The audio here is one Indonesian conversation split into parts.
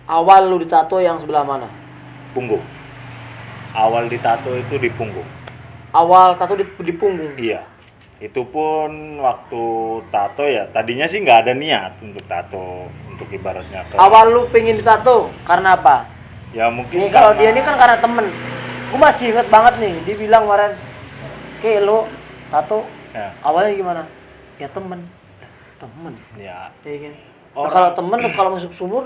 Awal lu ditato yang sebelah mana? Punggung. Awal ditato itu di punggung. Awal tato di punggung. Iya. Itu pun waktu tato ya, tadinya sih nggak ada niat untuk tato, untuk ibaratnya ke. Awal lu pengen ditato karena apa? Ya mungkin Nih kalau dia ini kan karena temen. Gue masih inget banget nih, dia bilang kemarin, "Oke lu tato ya, awalnya gimana?" Ya temen. Temen. ya. Kayak gini. Nah, Orang- kalau temen kalau masuk sumur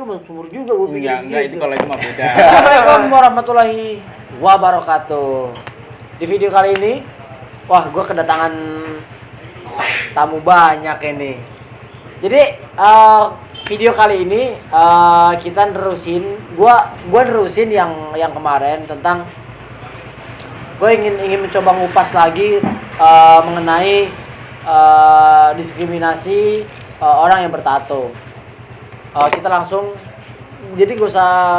juga gue pikir Enggak, itu kalau itu mah beda. Assalamualaikum warahmatullahi wabarakatuh. Di video kali ini, wah gue kedatangan tamu banyak ini. Jadi video kali ini kita nerusin, gua nerusin yang kemarin tentang gue ingin mencoba ngupas lagi mengenai diskriminasi orang yang bertato. Kita langsung, jadi gak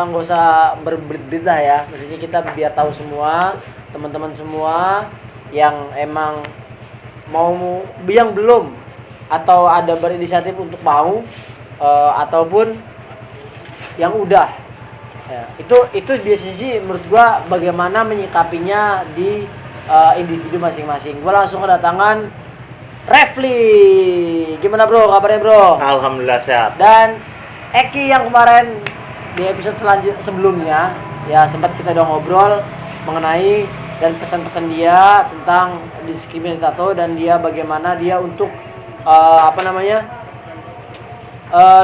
usah berbelit lah ya, maksudnya kita biar tahu semua teman-teman semua yang emang mau, yang belum atau ada berinisiatif untuk mau ataupun yang udah ya, itu biasanya sih menurut gua bagaimana menyikapinya di individu masing-masing. Gua langsung kedatangan Refli. Gimana bro, kabarnya bro? Alhamdulillah sehat. Dan Eki yang kemarin di episode sebelumnya ya sempat kita udah ngobrol mengenai dan pesan-pesan dia tentang diskriminasi tato dan dia bagaimana dia untuk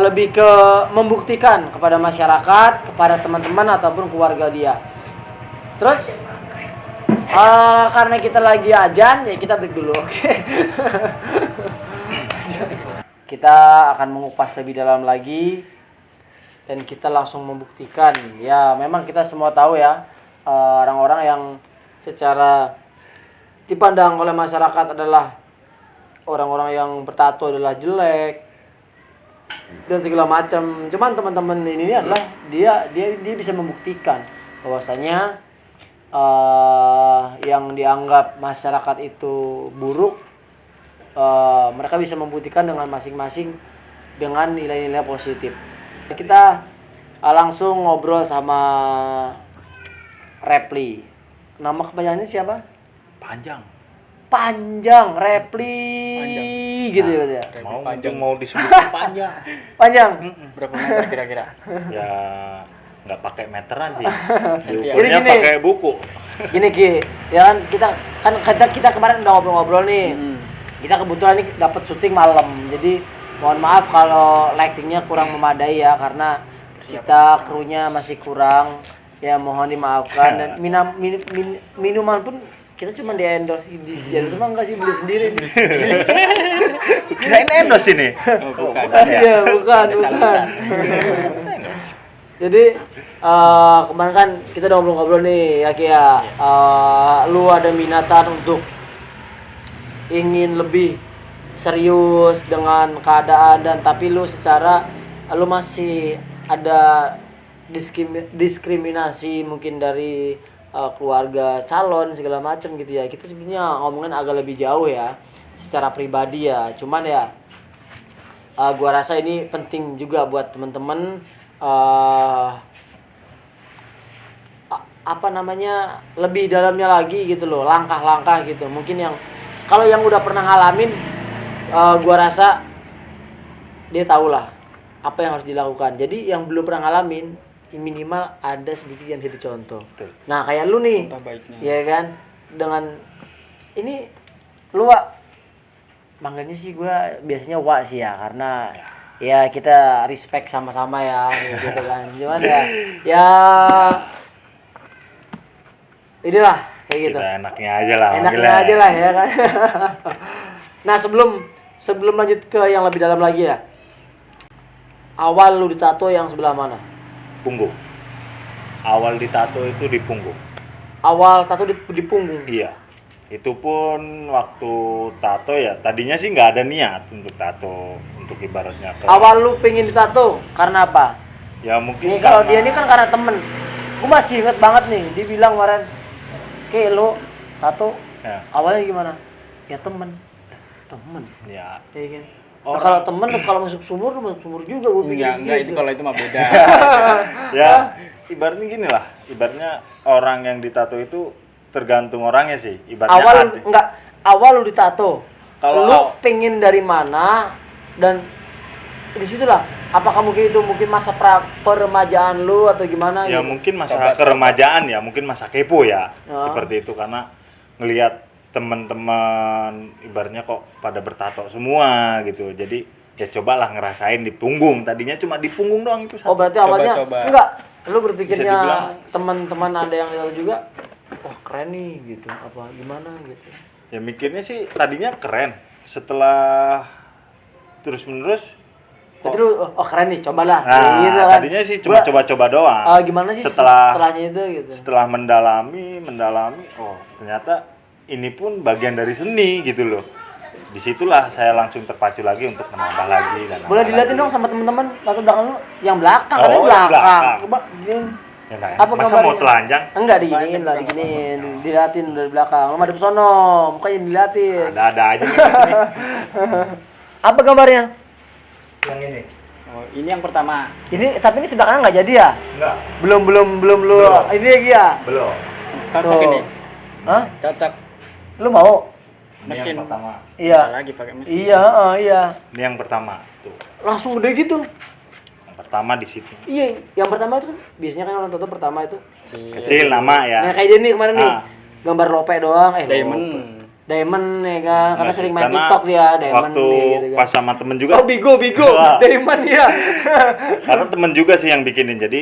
lebih ke membuktikan kepada masyarakat, kepada teman-teman ataupun keluarga dia. Terus karena kita lagi ajan ya kita break dulu. Kita akan mengupas lebih dalam lagi dan kita langsung membuktikan. Ya memang kita semua tahu ya orang-orang yang secara dipandang oleh masyarakat adalah orang-orang yang bertato adalah jelek dan segala macam. Cuman teman-teman ini adalah dia bisa membuktikan bahwasanya yang dianggap masyarakat itu buruk, mereka bisa membuktikan dengan masing-masing dengan nilai-nilai positif. Kita langsung ngobrol sama Refli. Nama kepanjangannya siapa? Panjang, Refli. Gitu ya. Mau Panjang. mau disebut panjang. Panjang. Berapa meter kira-kira? Ya nggak pakai meteran sih. Jadi Diukurnya gini. pakai buku. Gini Ki, ya kan kita kemarin udah ngobrol-ngobrol nih. Kita kebetulan nih dapat syuting malam. Jadi mohon maaf kalau lightingnya kurang memadai ya karena kita krunya masih kurang. Ya mohon dimaafkan dan minuman pun kita cuma di endorse sama enggak sih beli sendiri nih. Kirain endorse ini. Oh, bukan. Iya, bukan. Jadi kemarin kan kita udah ngobrol-ngobrol nih ya Ki ya. Lu ada minatan untuk ingin lebih serius dengan keadaan dan tapi lu masih ada diskriminasi mungkin dari keluarga calon segala macam gitu ya. Kita sebenarnya ngomongin agak lebih jauh ya secara pribadi ya. Cuman ya gua rasa ini penting juga buat teman-teman lebih dalamnya lagi gitu loh, langkah-langkah gitu. Mungkin yang kalau yang udah pernah ngalamin gua rasa dia tahulah apa yang harus dilakukan. Jadi yang belum pernah ngalamin minimal ada sedikit yang jadi contoh. Betul. Nah kayak lu nih, Contoh baiknya. ya kan, dengan ini lu Wak, manggilnya sih gue biasanya Wak sih ya karena ya kita respect sama-sama ya gitu kan. Cuman ya inilah kayak gitu. Kita enaknya aja lah. Enaknya manggilnya. aja lah ya kan. Nah sebelum lanjut ke yang lebih dalam lagi ya, awal lu ditato yang sebelah mana? Punggung. Awal ditato itu di punggung. Awal tato di punggung. Iya. Itu pun waktu tato ya, tadinya sih nggak ada niat untuk tato, untuk ibaratnya ke. Awal lu pengen ditato karena apa? Ya mungkin Nih kalau dia ini kan karena temen. Gue masih inget banget nih, dia bilang kemarin, "Oke lu tato ya, awalnya gimana?" Ya temen. ya Kayak gini. Nah, kalau temen kalau masuk sumur lu masuk sumur juga gue pikir Enggak itu gitu. kalau itu mah beda. Ya ibaratnya gini lah, ibaratnya orang yang ditato itu tergantung orangnya sih, ibaratnya awal lu ditato. Kalau Lu pengen dari mana dan disitulah apakah mungkin itu masa peremajaan lu atau gimana ya gitu? mungkin masa keremajaan ya, mungkin masa kepo ya, Ah. seperti itu karena ngelihat teman-teman ibaratnya kok pada bertato semua gitu, jadi ya cobalah ngerasain di punggung, tadinya cuma di punggung doang itu Oh satu. berarti awalnya Coba. enggak, lu Bisa berpikirnya dibilang- teman-teman ada yang tahu juga, oh keren nih gitu, apa gimana gitu. Ya mikirnya sih tadinya keren, setelah terus menerus Berarti lu oh keren nih, cobalah. nah Gitu kan. tadinya sih cuma Gua, coba-coba doang. gimana sih setelahnya itu gitu. setelah mendalami, oh ternyata ini pun bagian dari seni gitu loh. Disitulah saya langsung terpacu lagi untuk menambah lagi dan Boleh nambah dilihatin lagi. dong sama teman-teman latar belakang lu yang belakang, Oh, katanya yang belakang. belakang. Coba gini. Ya, nggak ya? Apa Masa gambarnya? mau telanjang? Enggak diginiin lah, diginiin. Dilihatin dari belakang. Lu madep sono, mukanya dilihatin. Ada aja nih di sini. Apa gambarnya? Yang ini. Oh, ini yang pertama. Ini tapi ini sebelah kanan nggak jadi ya? Enggak, Belum lu Belum. ini lagi ya? belum. Cocok Tuh. ini. Hah? Cocok. Lu mau? Ini Mesin. yang pertama. Iya. Lagi pakai mesin. Iya, iya. Ini yang pertama. Tuh. Langsung gede gitu. Yang pertama di situ. Iya, yang pertama itu kan biasanya kan orang tato pertama itu. Kecil nama ya. Nah, kayak ini kemarin nih. Ah. Gambar lope doang, Diamond. Diamond ya kan, karena Nggak sering sih, main karena TikTok dia, Diamond waktu gitu kan. pas sama temen juga. Oh, Bigo, Wah. Diamond ya. Karena temen juga sih yang bikinin. Jadi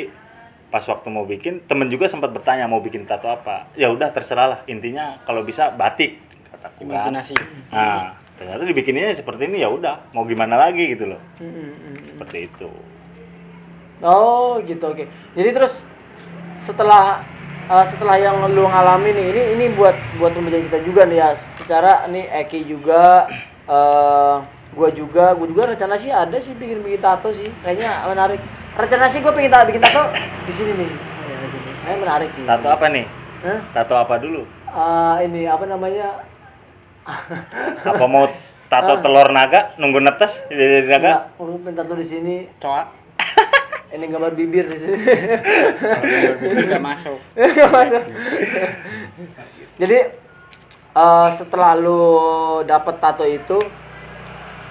pas waktu mau bikin, temen juga sempat bertanya mau bikin tato apa. Ya udah terserah lah. Intinya kalau bisa batik kataku kan. Imajinasi. Nah, ternyata dibikininnya seperti ini, ya udah mau gimana lagi gitu loh. Seperti itu. Oh, gitu, oke. Jadi terus setelah yang lu ngalami nih, ini buat pembelajaran kita juga nih ya. Secara nih Eki juga, gua juga rencana sih ada sih bikin tato sih. Kayaknya menarik. Rencana sih gua pengen bikin tato di sini nih. Kayaknya menarik nih. Tato apa nih? Hah? Tato apa dulu? Ini apa namanya? Apa mau tato telur naga nunggu netes jadi naga? Enggak, gua pengen tato di sini. Coa. Ini gambar bibir di sini. Tidak masuk. Jadi setelah lu dapet tato itu,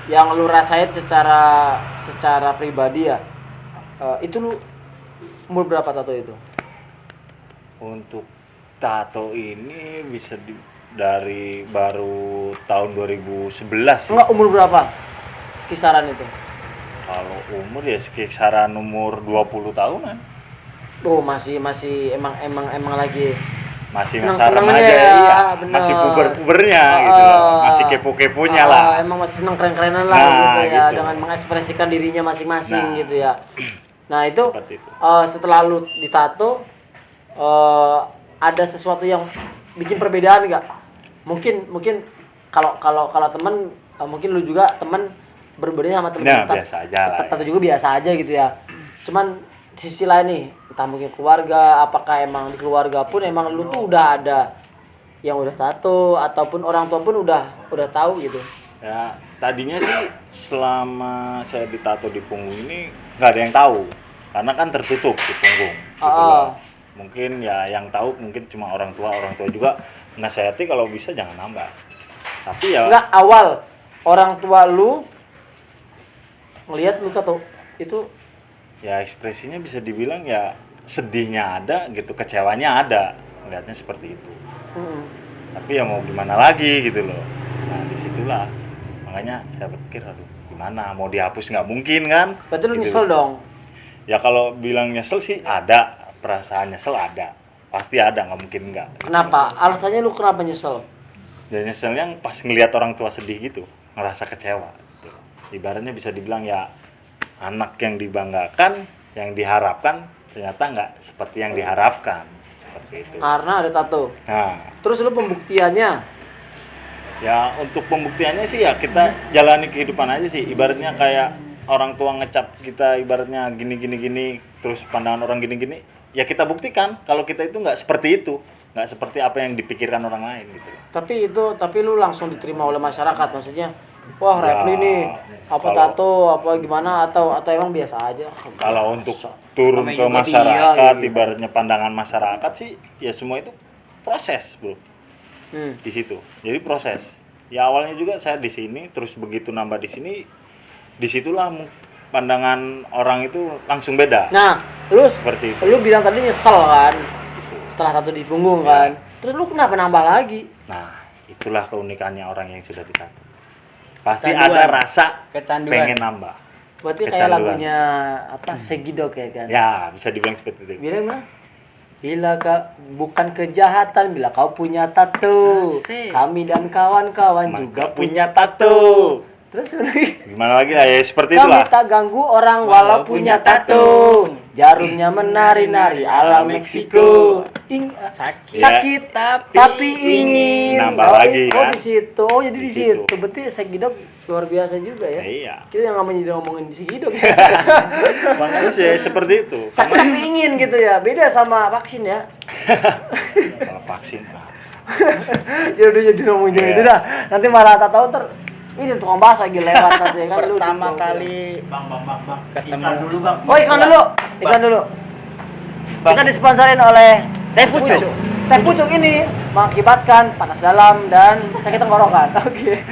yang lu rasain secara pribadi ya, itu lu umur berapa tato itu? Untuk tato ini bisa dari baru tahun 2011 sih. Enggak, umur berapa? Kisaran itu. Kalau umur ya sekitaran umur 20 tahunan. Oh, masih emang lagi Masih masa seneng-senengnya remaja ya, iya. bener. Masih puber-pubernya gitu loh. Masih kepo-keponya lah. Emang masih seneng keren-kerenan lah Nah, gitu ya, gitu. dengan mengekspresikan dirinya masing-masing Nah. gitu ya. Nah, itu Seperti itu. setelah lu ditato, ada sesuatu yang bikin perbedaan nggak? Mungkin kalau temen, mungkin lu juga temen berbeda sama temen Nah, kita. biasa aja lah. Tato juga biasa aja gitu ya. Cuman sisi lain nih, entah mungkin keluarga, apakah emang di keluarga pun emang lu tuh udah ada yang udah tato ataupun orang tua pun udah tahu gitu. Ya, tadinya sih selama saya ditato di punggung ini nggak ada yang tahu. Karena kan tertutup di punggung. Gitu loh. Mungkin ya yang tahu mungkin cuma orang tua juga nasihati kalau bisa jangan nambah. Tapi ya Enggak, awal orang tua lu ngelihat lu tato itu ya ekspresinya bisa dibilang ya sedihnya ada gitu, kecewanya ada, melihatnya seperti itu. Tapi ya mau gimana lagi gitu loh. Nah disitulah makanya saya berpikir aduh gimana mau dihapus, nggak mungkin kan. berarti lu Gitu. nyesel dong. Ya kalau bilang nyesel sih ada, perasaan nyesel ada, pasti ada, nggak mungkin nggak. Kenapa? Alasannya lu kenapa nyesel? Dan nyeselnya pas ngelihat orang tua sedih gitu, ngerasa kecewa gitu. Ibaratnya bisa dibilang ya anak yang dibanggakan, yang diharapkan ternyata nggak seperti yang diharapkan, seperti itu. Karena ada tato. Nah, Terus lu pembuktiannya? ya untuk pembuktiannya sih ya kita jalani kehidupan aja sih. Ibaratnya kayak orang tua ngecap kita ibaratnya gini, terus pandangan orang gini, ya kita buktikan kalau kita itu nggak seperti itu, nggak seperti apa yang dipikirkan orang lain gitu. Tapi lu langsung diterima oleh masyarakat, maksudnya wah Ya, Repli nih apa kalau- tato apa gimana atau emang biasa aja? Kalau untuk turun Namanya ke juga masyarakat, dia, iya. ibaratnya pandangan masyarakat sih, ya semua itu proses, bro, di situ. Jadi proses. Ya awalnya juga saya di sini, terus begitu nambah di sini, disitulah pandangan orang itu langsung beda. Nah, lu Seperti itu. lu bilang tadi nyesel kan setelah tato di punggung Ya. kan. Terus lu kenapa nambah lagi? Nah, itulah keunikannya orang yang sudah ditato. Pasti Kecanduan. ada rasa Kecanduan. pengen nambah. Berarti kayak Kecanduan. lagunya apa Segidok ya kan? Ya, bisa dibilang seperti itu. Bilang mah bila bukan kejahatan bila kau punya tato. Asik. Kami dan kawan-kawan Maka juga punya tato. Terus lagi Gimana lagi lah ya, seperti kami itulah. tak ganggu orang walau punya tato. Jarumnya menari-nari ala Meksiko. Sakit. Sakit tapi ingin. Nambah Oh, lagi, oh kan? di situ. Oh jadi di Di situ. situ. Berarti Segidok luar biasa juga ya. Iya. Kita yang namanya jadi ngomongin di Segidok. Makanya sih seperti itu. Sakit tapi ingin gitu ya. Beda sama vaksin ya. Kalau vaksin, Ya udah jadi ngomongin Iya. itu dah. Nanti malah tak tahu ini tukang bakso lagi lewat nanti ya kan lu Pertama di- kali Bang, ketemu iklan dulu bang. Oh iklan dulu. Iklan dulu. Kita disponsorin oleh Teh Pucuk. Teh Pucuk ini mengakibatkan panas dalam dan sakit tenggorokan. Oke.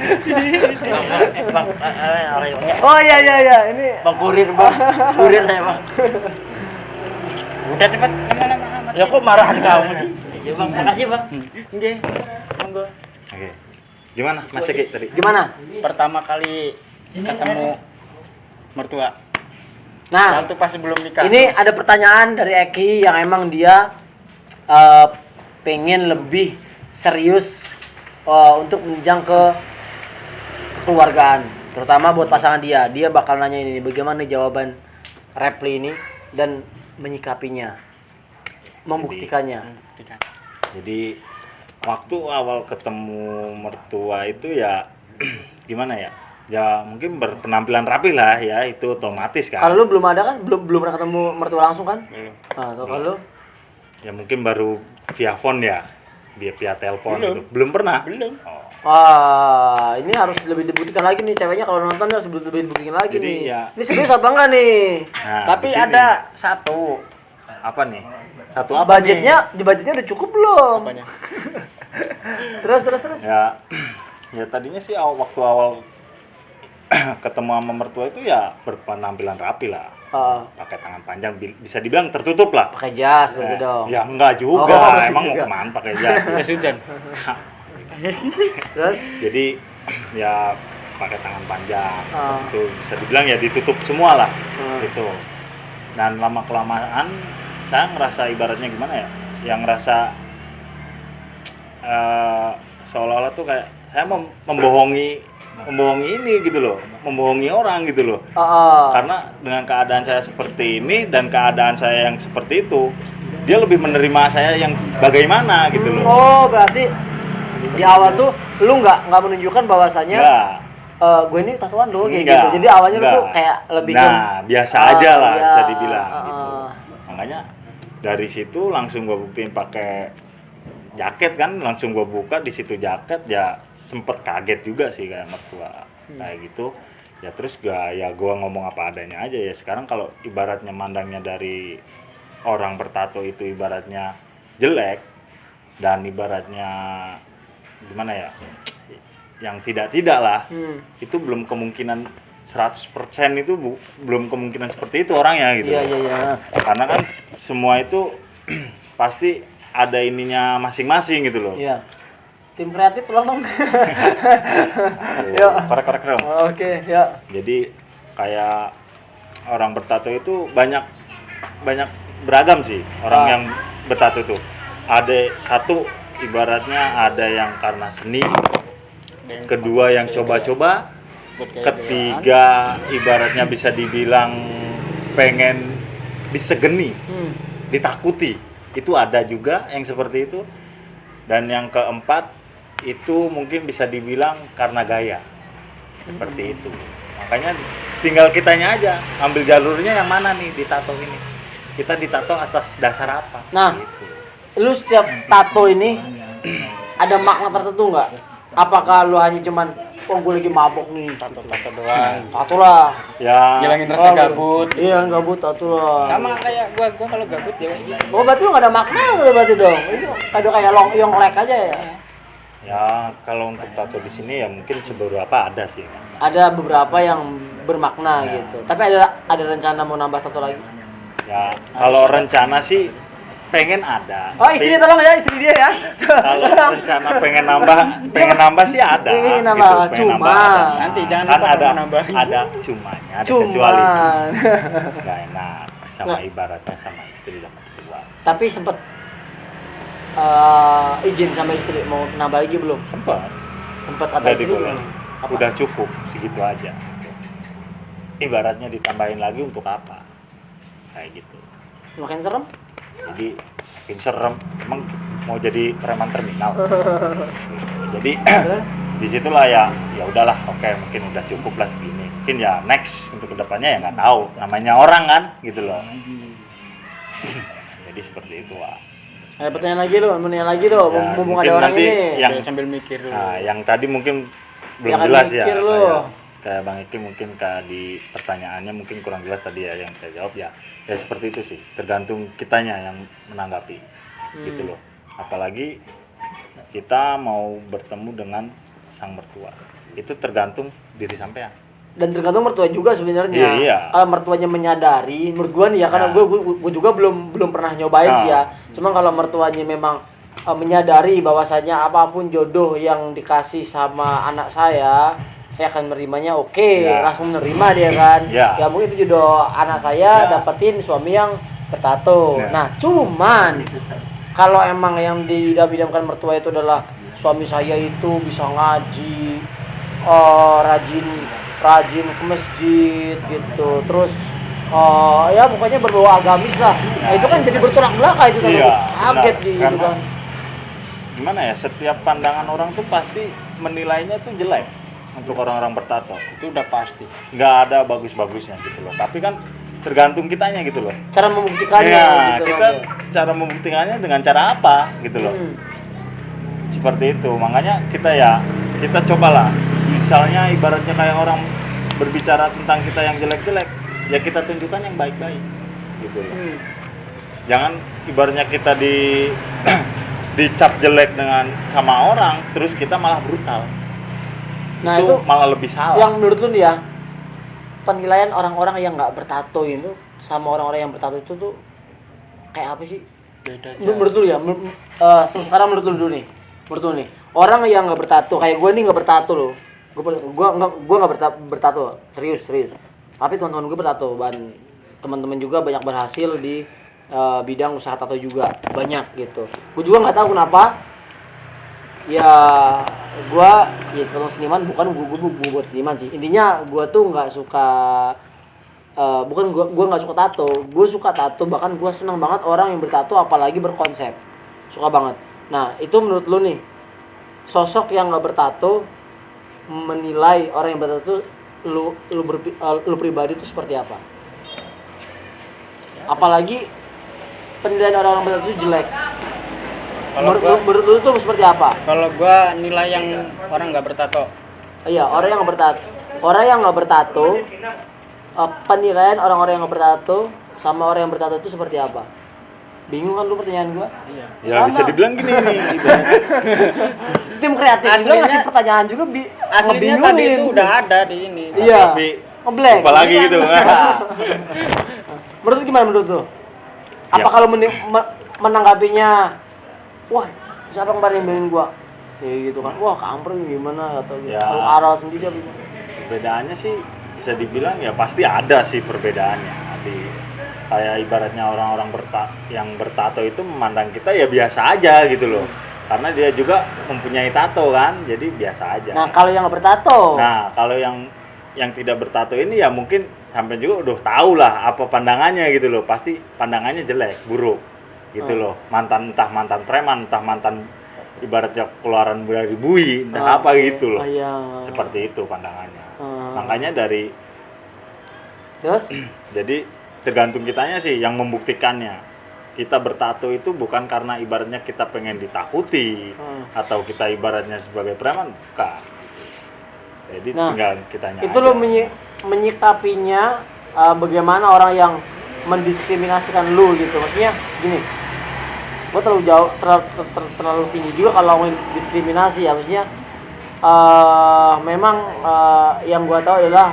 Bang, orang yang Oh iya iya iya ini bang kurir bang, kurir saya bang. udah cepet lama-lama amat. Ya kok marahan kamu sih? Iya bang, makasih bang. Nggih. Monggo. oke. Gimana Mas Eki tadi? gimana? Pertama kali ketemu mertua. Nah, Waktu pas sebelum nikah. ini ada pertanyaan dari Eki yang emang dia pengen lebih serius untuk menjang ke kekeluargaan, terutama buat pasangan dia. Dia bakal nanya ini, bagaimana jawaban Repli ini dan menyikapinya, membuktikannya. Tidak. Jadi waktu awal ketemu mertua itu ya gimana ya? Ya mungkin berpenampilan rapi lah ya, itu otomatis kan. Kalau lu belum ada kan, belum pernah ketemu mertua langsung kan? Belum. Nah, kalau lu Ya mungkin baru via phone ya, via telepon Belum. gitu. Belum pernah. Belum. Oh. wah, ini harus lebih dibuktikan lagi nih ceweknya kalau nonton harus lebih dibuktikan lagi Jadi nih. ya- Ini serius apa enggak nih? Nah, Tapi di sini. ada satu. Apa nih? Satu apa nih? Budgetnya udah cukup belum? Apanya? Terus. Ya ya tadinya sih waktu awal ketemu sama mertua itu ya berpenampilan rapi lah. Pakai tangan panjang bisa dibilang tertutup lah. pakai jas berarti dong. Ya enggak juga, Oh, emang mau juga. kemana pakai jas. Jas hujan. Terus Jadi ya pakai tangan panjang Ah. seperti itu, bisa dibilang ya ditutup semua lah gitu. Ah. Dan lama kelamaan saya ngerasa ibaratnya gimana ya, yang ngerasa seolah-olah tuh kayak saya membohongi ini gitu loh, membohongi orang gitu loh. Karena dengan keadaan saya seperti ini dan keadaan saya yang seperti itu, dia lebih menerima saya yang bagaimana gitu loh. Oh, berarti di awal tuh lu nggak menunjukkan bahwasanya Enggak. gue ini tatoan lo kayak Enggak, gitu. Jadi awalnya lu enggak. tuh kayak lebih Nah, biasa aja lah iya, bisa dibilang gitu. ah. Makanya dari situ langsung gua buktiin pakai jaket kan, langsung gua buka di situ jaket, ya sempet kaget juga sih kayak mertua kayak gitu. Ya terus gua ngomong apa adanya aja ya. Sekarang kalau ibaratnya mandangnya dari orang bertato itu ibaratnya jelek dan ibaratnya gimana ya? Yang tidak lah. Itu belum kemungkinan 100% itu belum kemungkinan seperti itu orangnya gitu. Iya. Karena kan semua itu pasti ada ininya masing-masing gitu loh. Iya. Tim kreatif tolong dong. Yo, korek-korek dong. Oke, ya. Jadi kayak orang bertato itu banyak beragam sih orang yang bertato itu. Ada satu ibaratnya ada yang karena seni, kedua yang coba-coba, ketiga ibaratnya bisa dibilang pengen disegeni, ditakuti. Itu ada juga yang seperti itu. Dan yang keempat itu mungkin bisa dibilang karena gaya. Seperti itu. Makanya tinggal kitanya aja ambil jalurnya yang mana nih di tato ini. Kita ditato atas dasar apa? Nah, gitu. lu setiap tato ini ada makna tertentu nggak? Apakah lu hanya cuman oh gue lagi mabok nih. Tato doang. Tato lah. Ya Ngilangin rasa gabut. Iya, gabut tato lah. Sama kayak gua kalau gabut ya gitu. Oh, berarti lu gak ada makna tuh berarti dong. Itu kayak yonglek aja ya. ya kalau untuk tato di sini ya mungkin seberapa ada sih. Ada beberapa yang bermakna Ya. gitu. Tapi ada rencana mau nambah tato lagi. Ya kalau rencana sih pengen ada. Oh, istri tolong ya, istri dia ya. Kalau rencana pengen nambah sih ada. Pengen nambah, pengen cuma nambah ada. Nanti jangan Kan lupa ada menambahin. ada cumanya, ada kecuali. Cuman. Nggak enak sama Nggak. ibaratnya sama istri sama kedua. Tapi sempet izin sama istri mau nambah lagi belum? Sempat. Sempet kata Udah istri dibolehin. belum? Apa? Udah cukup segitu aja. Ibaratnya ditambahin lagi untuk apa? Kayak gitu. Makin serem? Jadi makin serem. Emang mau jadi preman terminal. Jadi disitulah ya udahlah, oke, mungkin udah cukup lah segini. Mungkin ya next untuk kedepannya ya nggak tahu. Namanya orang kan, gitu loh. Jadi seperti itu lah. Ada pertanyaan lagi lo, mau nanya lagi lo, Ya, mumpung mungkin ada orang nanti ini. yang sambil mikir dulu. Nah, yang tadi mungkin belum Ya kan jelas ya. mikir lu. Kayak Bang Iki mungkin di pertanyaannya mungkin kurang jelas tadi ya yang saya jawab ya. Ya seperti itu sih. Tergantung kitanya yang menanggapi. Gitu loh. Apalagi kita mau bertemu dengan sang mertua. Itu tergantung diri sampean. Dan tergantung mertua juga sebenarnya. Iya, iya. Kalau mertuanya menyadari, menurut gua nih ya, karena Nah. gua juga belum pernah nyobain sih ya. Cuma kalau mertuanya memang menyadari bahwasanya apapun jodoh yang dikasih sama anak saya akan menerimanya, oke, Ya. langsung menerima dia kan. Ya. Ya mungkin itu jodoh anak saya Ya. dapetin suami yang bertato. Ya. Nah, cuman kalau emang yang diidam-idamkan mertua itu adalah suami saya itu bisa ngaji, rajin ke masjid gitu, terus ya pokoknya berbau agamis lah. Nah, itu kan jadi bertolak belakang itu kan. Iya, Kaget benar. gitu Karena kan. Gimana ya, setiap pandangan orang tuh pasti menilainya tuh jelek untuk orang-orang bertato. Itu udah pasti. Nggak ada bagus-bagusnya gitu loh. Tapi kan tergantung kitanya gitu loh. Cara membuktikannya Iya, gitu kita kan. cara membuktikannya dengan cara apa gitu loh. Seperti itu. Makanya kita cobalah. Misalnya ibaratnya kayak orang berbicara tentang kita yang jelek-jelek, ya kita tunjukkan yang baik-baik gitu loh. Jangan ibaratnya kita dicap jelek dengan sama orang, terus kita malah brutal. Nah, itu itu malah lebih salah. yang menurut lu nih ya, penilaian orang-orang yang nggak bertato itu sama orang-orang yang bertato itu tuh kayak apa sih? Beda aja. Menurut lu ya, sekarang menurut lu dulu nih. Menurut lu nih, orang yang nggak bertato kayak gue nih nggak bertato loh. Gue nggak bertato, serius. Tapi teman-teman gue bertato, dan teman-teman juga banyak berhasil di bidang usaha tato juga banyak gitu. Gue juga nggak tahu kenapa. Ya gue kalau seniman bukan gue buat seniman sih. Intinya gue tuh nggak suka. Bukan gue nggak suka tato, gue suka tato, bahkan gue seneng banget orang yang bertato apalagi berkonsep, suka banget. Nah itu menurut lu nih, sosok yang nggak bertato menilai orang yang bertato, lu pribadi itu seperti apa? Apalagi penilaian orang bertato itu jelek. Menurut lu tuh seperti apa? Kalau gua nilai yang orang nggak bertato. Iya, orang yang nggak bertato, penilaian orang-orang yang nggak bertato sama orang yang bertato itu seperti apa? Bingung kan lu pertanyaan gua? Iya. Ya Sama. bisa dibilang gini nih. Tim kreatif juga Aslinya- ngasih pertanyaan juga Aslinya tadi ngebingungin. itu udah ada di ini. Iya. Tapi Ngeblank. lupa lagi gitu. Menurut lu gimana menurut lu? Apa Ya. kalau menanggapinya, wah siapa yang kemarin yang gua? Kayak gitu kan, wah kampret gimana atau gitu. Ya. Kalau aral sendiri apa gimana? Perbedaannya sih bisa dibilang ya pasti ada sih perbedaannya. Kayak ibaratnya orang-orang yang bertato itu memandang kita ya biasa aja gitu loh. Karena dia juga mempunyai tato kan, jadi biasa aja. Nah kalau yang nggak bertato, Nah, kalau yang tidak bertato ini ya mungkin sampai juga udah tahu lah apa pandangannya gitu loh. Pasti pandangannya jelek, buruk gitu loh. Entah mantan preman, entah mantan ibaratnya keluaran dari bui, entah apa gitu loh. Iya. Seperti itu pandangannya. Hmm. Makanya Terus? jadi tergantung kitanya sih yang membuktikannya. Kita bertato itu bukan karena ibaratnya kita pengen ditakuti atau kita ibaratnya sebagai preman, bukan. Jadi Nah, tinggal kitanya itu aja. lo menyikapinya bagaimana orang yang mendiskriminasikan lu gitu. Maksudnya gini, gue terlalu jauh terlalu tinggi juga kalau ngomongin diskriminasi ya. Maksudnya memang yang gue tahu adalah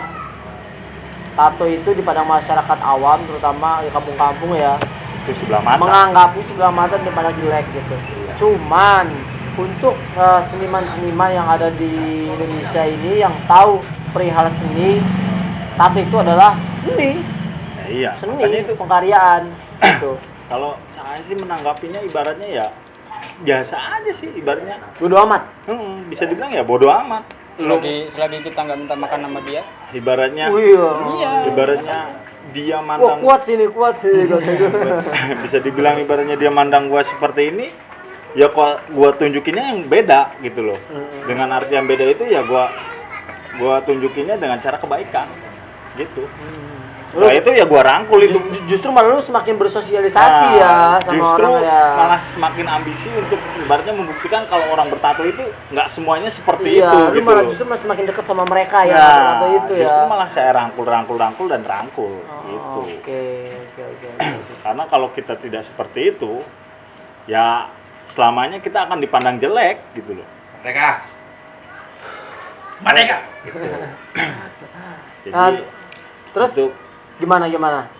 tato itu di padang masyarakat awam, terutama di kampung-kampung ya, Itu sebelah mata. menganggapnya sebelah mata daripada jelek gitu. Cuman untuk seniman-seniman yang ada di Indonesia ini yang tahu perihal seni, tato itu adalah seni, Ya, iya. seni Makanya itu pengkaryaan gitu. kalau saya sih menanggapinya ibaratnya ya biasa aja sih ibaratnya. Bodo amat. Bisa dibilang ya bodo amat. Selagi kita nggak minta makan sama dia. Ibaratnya Iya. ibaratnya dia Wah, mandang kuat sih gak usah gue. bisa dibilang ibaratnya dia mandang gua seperti ini, ya kok gua tunjukinnya yang beda gitu loh. Dengan arti yang beda itu ya gua tunjukinnya dengan cara kebaikan gitu. Setelah itu ya gua rangkul itu. Justru malah lu semakin bersosialisasi ya sama justru orang ya. malah semakin ambisi untuk ibaratnya membuktikan kalau orang bertato itu nggak semuanya seperti Iya, itu lu gitu malah loh. justru masih semakin dekat sama mereka yang Nah, atau itu ya. justru malah saya rangkul dan rangkul gitu. Oke. Karena kalau kita tidak seperti itu, ya selamanya kita akan dipandang jelek gitu loh. Mereka. Mereka. Jadi Nah, terus untuk gimana?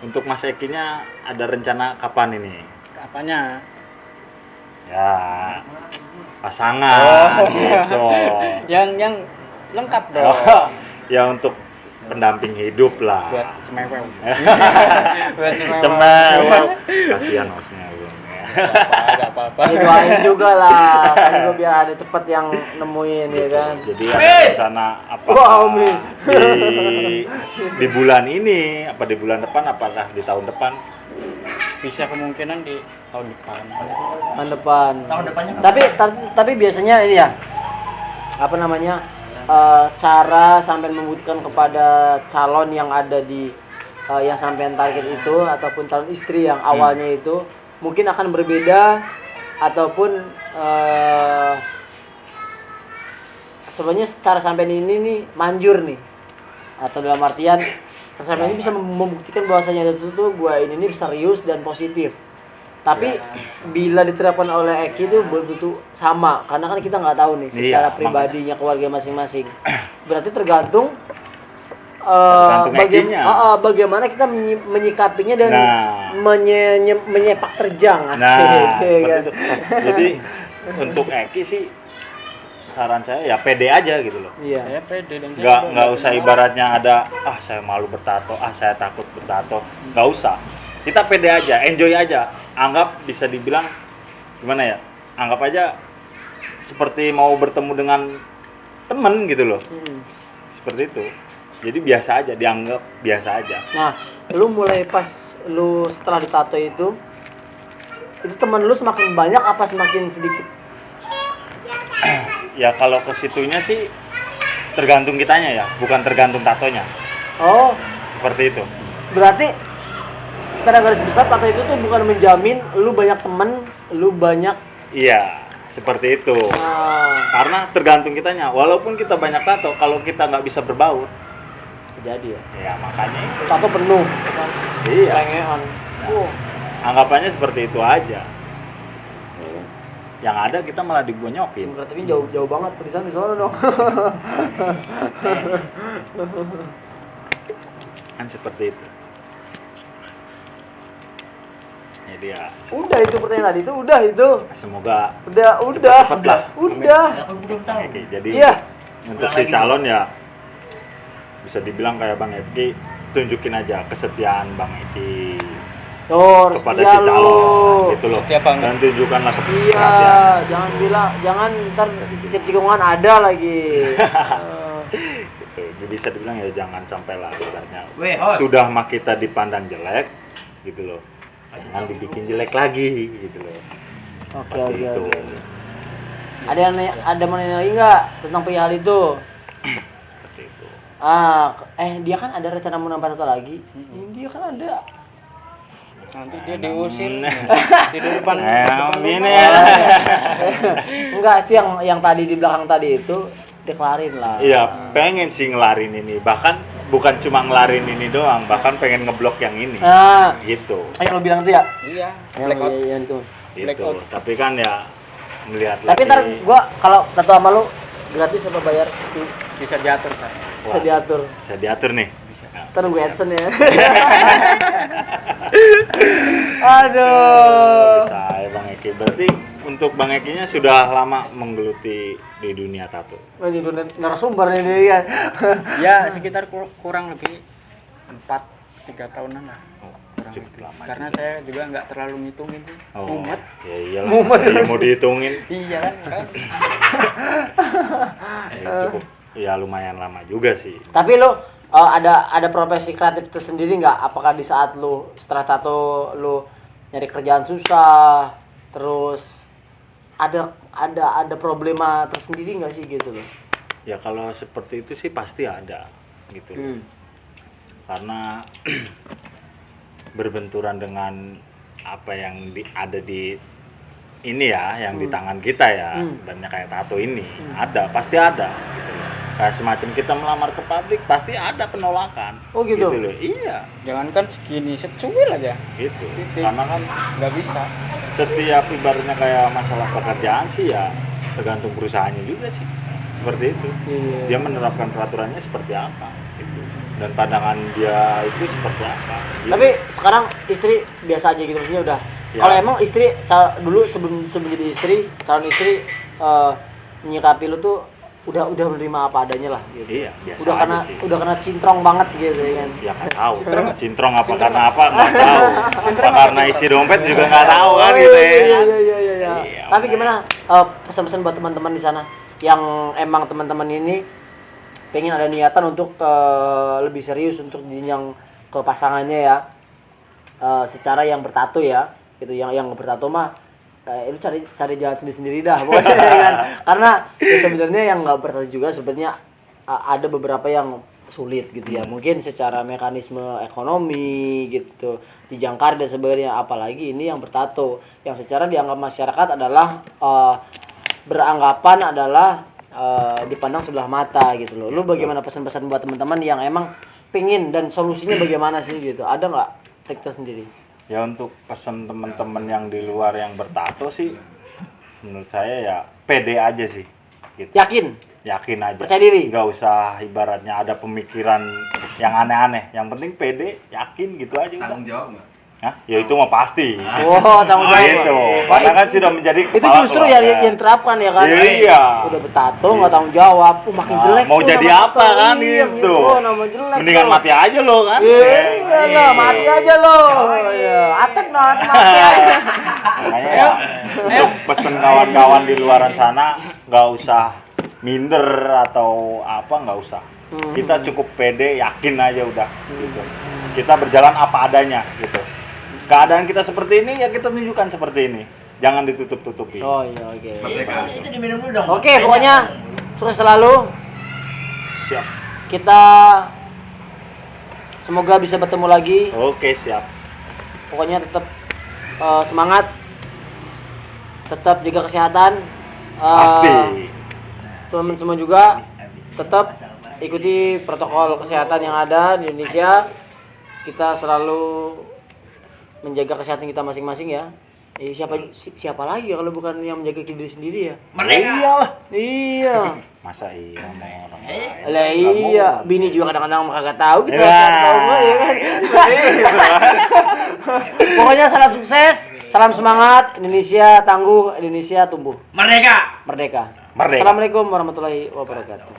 untuk Mas Ekinya ada rencana kapan ini? Apanya? Ya pasangan gitu. Yang lengkap dong. Ya untuk pendamping hidup lah. Buat cemewew. Buat cemewew. Kasihan hostnya belum. Gak apa-apa. Ya, doain juga lah. Kan gue biar ada cepet yang nemuin ya kan. Jadi ada rencana apa Wah, amin. di bulan ini, apa di bulan depan, apakah di tahun depan? Bisa kemungkinan di tahun depan. Tahun depan. Tahun depannya Tapi biasanya ini ya. Apa namanya? Cara sampai membuktikan kepada calon yang ada di yang sampean target itu ataupun calon istri yang awalnya itu mungkin akan berbeda ataupun sebenarnya cara sampean ini nih manjur nih atau dalam artian cara sampean ini bisa membuktikan bahwasanya itu tuh gua ini serius dan positif. Tapi bila diterapkan oleh Eki itu belum tentu sama karena kan kita nggak tahu nih secara Iya, pribadinya keluarga masing-masing. Berarti tergantung Tergantung Ekinya. bagaimana kita menyikapinya dan Nah. menyepak terjang Nah, asik, ya seperti kan? itu. Jadi untuk Eki sih saran saya ya pede aja gitu loh. Iya. Saya pede dan Nggak usah ibaratnya ada saya malu bertato, saya takut bertato. Nggak usah. Kita pede aja, enjoy aja. Anggap bisa dibilang gimana ya? Anggap aja seperti mau bertemu dengan temen gitu loh. Seperti itu. Jadi biasa aja, dianggap biasa aja. Nah, lu mulai pas lu setelah ditato itu teman lu semakin banyak apa semakin sedikit? Ya kalau ke situnya sih tergantung kitanya ya, bukan tergantung tatonya. Oh, Seperti itu. berarti secara garis besar tato itu tuh bukan menjamin lu banyak temen, lu banyak Iya, seperti itu. Karena tergantung kitanya. Walaupun kita banyak tato, kalau kita nggak bisa berbaur, jadi ya. ya makanya itu. Tato penuh. Iya. Selengean. Anggapannya seperti itu aja. Yang ada kita malah dibonyokin. Berarti ini jauh banget tulisan di sana dong. Kan seperti itu. Jadi ya Udah itu pertanyaan tadi itu udah itu. semoga Udah. cepet lah. Udah. Aku belum tahu. Oke, jadi Iya. untuk si calon ya bisa dibilang kayak Bang Eki, tunjukin aja kesetiaan Bang Eki Tuh, kepada setia si calon lu. gitu loh. Setia banget. Dan tunjukkanlah Iya, jangan ntar setiap tikungan ada lagi. gitu. Jadi bisa dibilang ya jangan sampai lah ibaratnya. Weh, host. Sudah mah kita dipandang jelek gitu loh. Jangan dibikin jelek lagi gitu loh. Oke. Gitu. Ada mau nanya lagi nggak tentang perihal itu? Seperti itu. Dia kan ada rencana mau nambah tato lagi. Dia kan ada. Nanti dia diusir di depan. Ini Enggak sih yang tadi di belakang tadi itu deklarin lah. Iya, pengen sih ngelarin ini. Bahkan bukan cuma ngelarin ini doang, bahkan pengen ngeblok yang ini. Nah, Gitu. kayak lo bilang tuh ya. Iya, Yang blackout. iya, itu. Gitu. Blackout. Tapi kan ya ngelihat Tapi lagi. ntar gua kalau tato sama lu gratis apa bayar? Bisa diatur kan. Bisa Wah, diatur. bisa diatur nih. Ntar gue adsense ya. Aduh. Bisa ya Bang Eki. Berarti untuk Bang Ekinya sudah lama menggeluti di dunia tato. Oh, jadi narasumber nih dia kan. Ya sekitar kurang lebih 3 tahunan lah. Kurang Cukup lebih. lama Karena juga. saya juga nggak terlalu ngitungin sih. Oh, Mumet. ya iyalah. Mumet. Masa mau dihitungin. Iya kan. Ya, cukup. Ya lumayan lama juga sih. Tapi lu ada profesi kreatif tersendiri nggak? Apakah di saat lu setelah tato lu nyari kerjaan susah, terus ada problema tersendiri nggak sih gitu loh? Ya kalau seperti itu sih pasti ada gitu loh. Karena berbenturan dengan apa yang ada di ini ya, yang di tangan kita ya, banyak kayak tato ini, pasti ada gitu loh. Kayak semacam kita melamar ke pabrik pasti ada penolakan. Oh gitu? Loh. Iya, Jangankan segini, secuil aja. gitu. Titik. Karena kan Nggak bisa. setiap ibaratnya kayak masalah pekerjaan sih ya tergantung perusahaannya juga sih. Seperti itu. Iya. Dia menerapkan peraturannya seperti apa gitu. Dan pandangan dia itu seperti apa. Tapi sekarang istri biasa aja gitu maksudnya udah. Ya. Kalau emang istri dulu sebelum jadi istri, calon istri menyikapi lu tuh udah menerima apa adanya lah gitu. Iya, biasa Udah aja sih. karena cintrong banget gitu ya kan. Ya nggak tahu. Cintrong apa karena apa nggak tahu. Apa karena isi dompet juga nggak tahu kan gitu ya. Iya. Iya, Tapi makanya. gimana pesan-pesan buat teman-teman di sana yang emang teman-teman ini pengen ada niatan untuk lebih serius untuk jenjang ke pasangannya ya, secara yang bertato ya, gitu. Yang bertato mah lu cari jalan sendiri dah pokoknya ya kan. Karena ya sebenarnya yang nggak bertato juga sebenarnya ada beberapa yang sulit gitu ya, mungkin secara mekanisme ekonomi gitu dijangkar dan sebagainya, apalagi ini yang bertato yang secara dianggap masyarakat adalah beranggapan adalah dipandang sebelah mata gitu loh. Lu bagaimana pesan-pesan buat teman-teman yang emang pingin dan solusinya bagaimana sih gitu, ada nggak teknik sendiri? Ya untuk pesan teman-teman yang di luar yang bertato sih menurut saya ya pede aja sih gitu. Yakin aja, Percaya diri. nggak usah ibaratnya ada pemikiran yang aneh-aneh, yang penting pede, yakin gitu aja. Tanggung jawab nggak? Hah? Ya itu mah pasti. Oh, tanggung jawab. Gitu. Wah, Karena kan sudah menjadi itu kepala justru keluarga. yang diterapkan ya kan. Iya. Udah bertato nggak tanggung jawab, makin Nah, jelek mau tuh jadi nama apa tato. kan Iya, gitu. Oh, nama jelek. Mendingan tuh. mati aja lo kan. Iya lah, mati aja lo. Iya, Atek mati aja. Makanya ya, untuk pesen kawan-kawan di luaran sana nggak usah minder atau apa, nggak usah. Kita cukup pede, yakin aja udah gitu. Kita berjalan apa adanya gitu. Keadaan kita seperti ini ya kita tunjukkan seperti ini. Jangan ditutup-tutupi. Oh iya, oke. Itu diminum dulu dong. Oke, pokoknya sukses selalu. Siap. Kita semoga bisa bertemu lagi. Oke, siap. Pokoknya tetap semangat, tetap jaga kesehatan. Pasti. Teman-teman semua juga tetap ikuti protokol kesehatan yang ada di Indonesia. Kita selalu menjaga kesehatan kita masing-masing ya. Siapa lagi ya kalau bukan yang menjaga diri sendiri ya? Iyalah. Iya. Masa iya mau orang lain? Lah iya, bini juga kadang-kadang kagak tahu gitu. Ya. Tahu nggak, ya kan? Pokoknya salam sukses, salam semangat, Indonesia tangguh, Indonesia tumbuh. Merdeka. Merdeka. Merdeka. Assalamualaikum warahmatullahi wabarakatuh.